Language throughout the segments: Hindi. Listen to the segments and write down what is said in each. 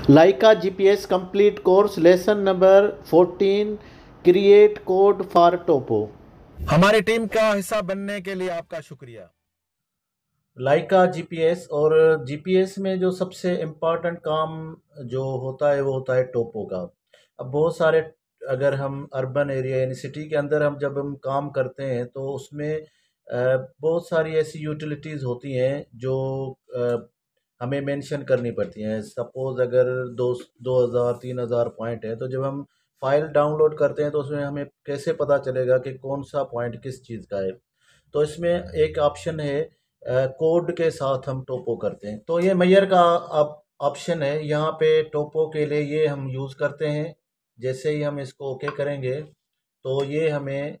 Lyca GPS complete course lesson number 14 create code for topo. हमारी टीम का हिस्सा बनने के लिए आपका शुक्रिया। लाइका जीपीएस और जीपीएस में जो सबसे इम्पोर्टेंट काम जो होता है वो होता है टोपो का। अब बहुत सारे, अगर हम अर्बन एरिया यानी सिटी के अंदर हम जब हम काम करते हैं तो उसमें बहुत सारी ऐसी यूटिलिटीज़ होती हैं जो हमें मेंशन करनी पड़ती हैं। सपोज़ अगर 2000 3000 पॉइंट है, तो जब हम फाइल डाउनलोड करते हैं तो उसमें हमें कैसे पता चलेगा कि कौन सा पॉइंट किस चीज़ का है। तो इसमें एक ऑप्शन है, कोड के साथ हम टोपो करते हैं, तो ये मैयर का ऑप्शन है। यहाँ पे टोपो के लिए ये हम यूज़ करते हैं। जैसे ही हम इसको ओके करेंगे तो ये हमें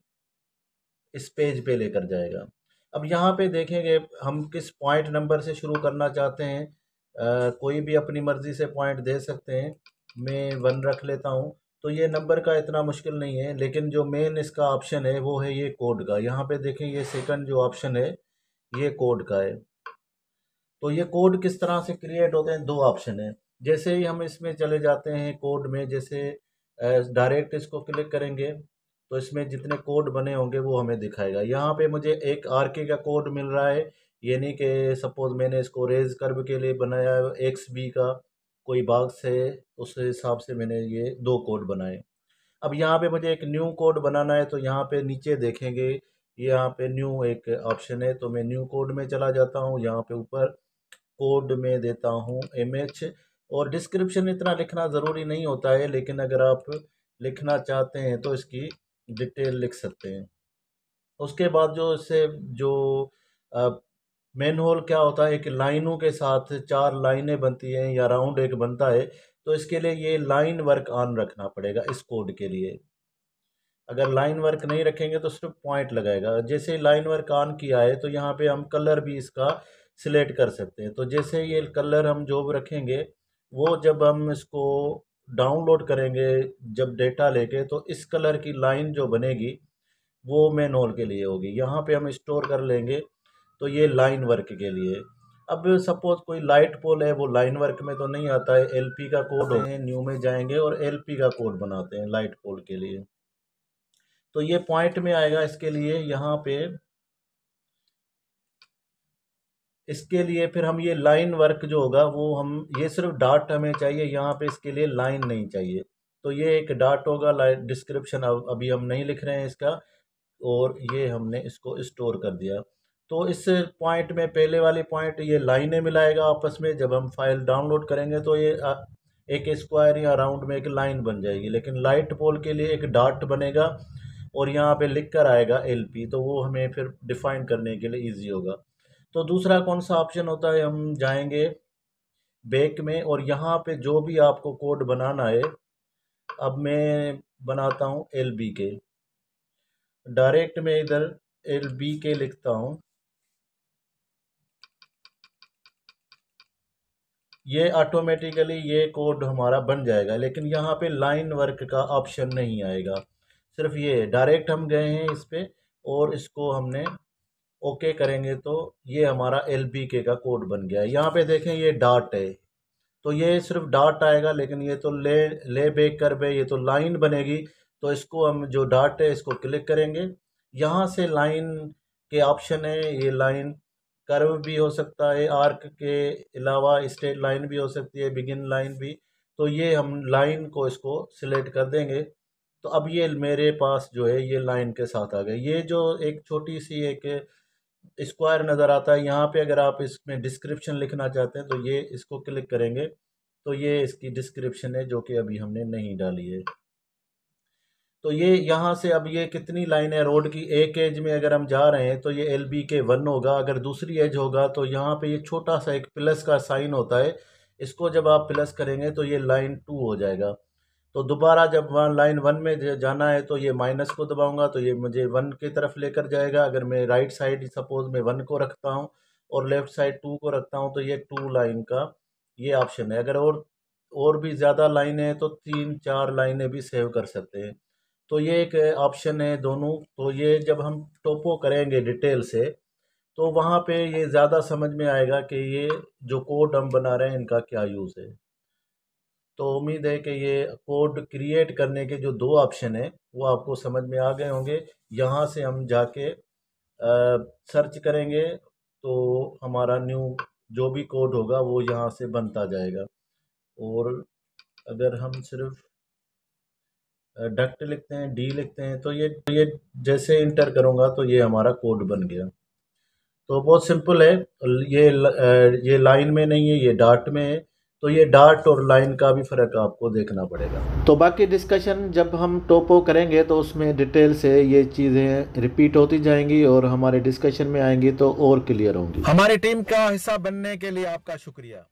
इस पेज पे लेकर जाएगा। अब यहाँ पे देखेंगे हम किस पॉइंट नंबर से शुरू करना चाहते हैं। कोई भी अपनी मर्ज़ी से पॉइंट दे सकते हैं। मैं 1 रख लेता हूँ। तो ये नंबर का इतना मुश्किल नहीं है, लेकिन जो मेन इसका ऑप्शन है वो है ये कोड का। यहाँ पे देखें, ये सेकंड जो ऑप्शन है ये कोड का है। तो ये कोड किस तरह से क्रिएट होते हैं, 2 ऑप्शन है। जैसे ही हम इसमें चले जाते हैं कोड में, जैसे डायरेक्ट इसको क्लिक करेंगे तो इसमें जितने कोड बने होंगे वो हमें दिखाएगा। यहाँ पे मुझे एक आरके का कोड मिल रहा है, यानी कि सपोज मैंने इसको रेज कर्व के लिए बनाया है एक्स बी का कोई बॉक्स है, उस हिसाब से मैंने ये 2 कोड बनाए। अब यहाँ पे मुझे एक न्यू कोड बनाना है, तो यहाँ पे नीचे देखेंगे यहाँ पे न्यू एक ऑप्शन है, तो मैं न्यू कोड में चला जाता हूँ। यहाँ पे ऊपर कोड में देता हूँ एमएच, और डिस्क्रिप्शन इतना लिखना ज़रूरी नहीं होता है, लेकिन अगर आप लिखना चाहते हैं तो इसकी डिटेल लिख सकते हैं। उसके बाद जो इससे जो मेन होल क्या होता है, एक लाइनों के साथ 4 लाइनें बनती हैं या राउंड एक बनता है, तो इसके लिए ये लाइन वर्क ऑन रखना पड़ेगा इस कोड के लिए। अगर लाइन वर्क नहीं रखेंगे तो सिर्फ पॉइंट लगाएगा। जैसे लाइन वर्क ऑन किया है तो यहाँ पे हम कलर भी इसका सिलेक्ट कर सकते हैं। तो जैसे ये कलर हम जो भी रखेंगे, वो जब हम इसको डाउनलोड करेंगे जब डेटा लेके, तो इस कलर की लाइन जो बनेगी वो मेन होल के लिए होगी। यहाँ पे हम स्टोर कर लेंगे, तो ये लाइन वर्क के लिए। अब सपोज कोई लाइट पोल है, वो लाइन वर्क में तो नहीं आता है, एलपी का कोड है, न्यू में जाएंगे और एलपी का कोड बनाते हैं लाइट पोल के लिए। तो ये पॉइंट में आएगा। इसके लिए यहाँ पे इसके लिए फिर हम ये लाइन वर्क जो होगा वो हम, ये सिर्फ डॉट हमें चाहिए यहाँ पे, इसके लिए लाइन नहीं चाहिए। तो ये एक डॉट होगा, लाइन डिस्क्रिप्शन अभी हम नहीं लिख रहे हैं इसका, और ये हमने इसको स्टोर कर दिया। तो इस पॉइंट में पहले वाले पॉइंट ये लाइनें मिलाएगा आपस में। जब हम फाइल डाउनलोड करेंगे तो ये एक स्क्वायर या राउंड में एक लाइन बन जाएगी, लेकिन लाइट पोल के लिए एक डॉट बनेगा और यहाँ पे लिख कर आएगा एलपी, तो वो हमें फिर डिफाइन करने के लिए इजी होगा। तो दूसरा कौन सा ऑप्शन होता है, हम जाएंगे बैक में और यहाँ पे जो भी आपको कोड बनाना है, अब मैं बनाता हूँ एल बी के। डायरेक्ट में इधर एल बी के लिखता हूँ, ये ऑटोमेटिकली ये कोड हमारा बन जाएगा। लेकिन यहाँ पे लाइन वर्क का ऑप्शन नहीं आएगा, सिर्फ ये डायरेक्ट हम गए हैं इस पे और इसको हमने ओके करेंगे तो ये हमारा एल बी के का कोड बन गया है। यहाँ पे देखें ये डॉट है, तो ये सिर्फ डॉट आएगा, लेकिन ये तो ले बैक कर पे ये तो लाइन बनेगी। तो इसको हम जो डॉट है इसको क्लिक करेंगे, यहाँ से लाइन के ऑप्शन है। ये लाइन कर्व भी हो सकता है, आर्क के अलावा स्ट्रेट लाइन भी हो सकती है, बिगिन लाइन भी। तो ये हम लाइन को इसको सिलेक्ट कर देंगे, तो अब ये मेरे पास जो है ये लाइन के साथ आ गए। ये जो एक छोटी सी एक स्क्वायर नज़र आता है, यहाँ पे अगर आप इसमें डिस्क्रिप्शन लिखना चाहते हैं तो ये इसको क्लिक करेंगे, तो ये इसकी डिस्क्रिप्शन है जो कि अभी हमने नहीं डाली है। तो ये यहाँ से अब ये कितनी लाइन है रोड की, एक एज में अगर हम जा रहे हैं तो ये एल बी के 1 होगा। अगर दूसरी एज होगा तो यहाँ पे ये छोटा सा एक प्लस का साइन होता है, इसको जब आप प्लस करेंगे तो ये लाइन 2 हो जाएगा। तो दोबारा जब वहाँ लाइन 1 में जाना है तो ये माइनस को दबाऊंगा तो ये मुझे 1 की तरफ लेकर जाएगा। अगर मैं राइट साइड सपोज मैं 1 को रखता हूँ और लेफ्ट साइड 2 को रखता हूँ तो ये 2 लाइन का ये ऑप्शन है। अगर और भी ज़्यादा लाइनें हैं तो 3 4 लाइनें भी सेव कर सकते हैं। तो ये एक ऑप्शन है दोनों। तो ये जब हम टोपो करेंगे डिटेल से तो वहाँ पे ये ज़्यादा समझ में आएगा कि ये जो कोड हम बना रहे हैं इनका क्या यूज़ है। तो उम्मीद है कि ये कोड क्रिएट करने के जो दो ऑप्शन हैं वो आपको समझ में आ गए होंगे। यहाँ से हम जाके सर्च करेंगे तो हमारा न्यू जो भी कोड होगा वो यहाँ से बनता जाएगा। और अगर हम सिर्फ डक्ट लिखते हैं, डी लिखते हैं, तो ये जैसे इंटर करूँगा तो ये हमारा कोड बन गया। तो बहुत सिंपल है। ये लाइन में नहीं है, ये डॉट में है। तो ये डॉट और लाइन का भी फ़र्क आपको देखना पड़ेगा। तो बाकी डिस्कशन जब हम टोपो करेंगे तो उसमें डिटेल से ये चीज़ें रिपीट होती जाएंगी और हमारे डिस्कशन में आएंगी तो और क्लियर होंगी। हमारी टीम का हिस्सा बनने के लिए आपका शुक्रिया।